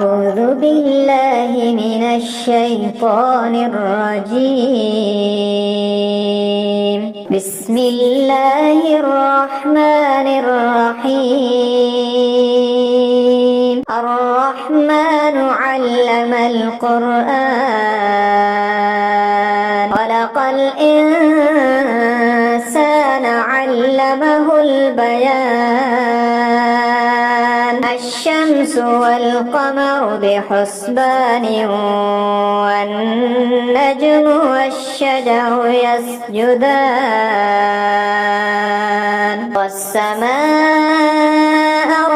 أعوذ بالله من الشيطان الرجيم. بسم الله الرحمن الرحيم. الرحمن علم القرآن خلق الإنسان علمه البيان. الشمس والقمر بحسبان والنجم والشجر يسجدان. والسماء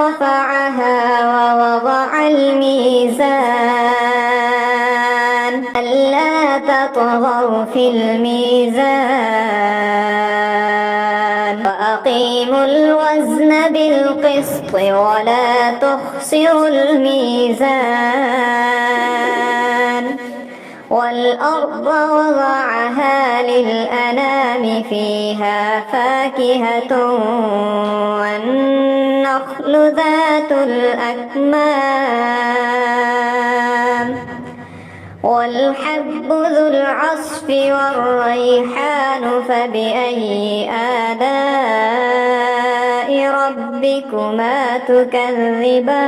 رفعها ووضع الميزان ألا تطغوا في الميزان وأقيموا الوزن بالقسط ولا تخسروا الميزان. والأرض وضعها للأنام فيها فاكهة والنخل ذات الأكمام والحب ذو العصف والريحان. فبأي آلاء ربكما تكذبان؟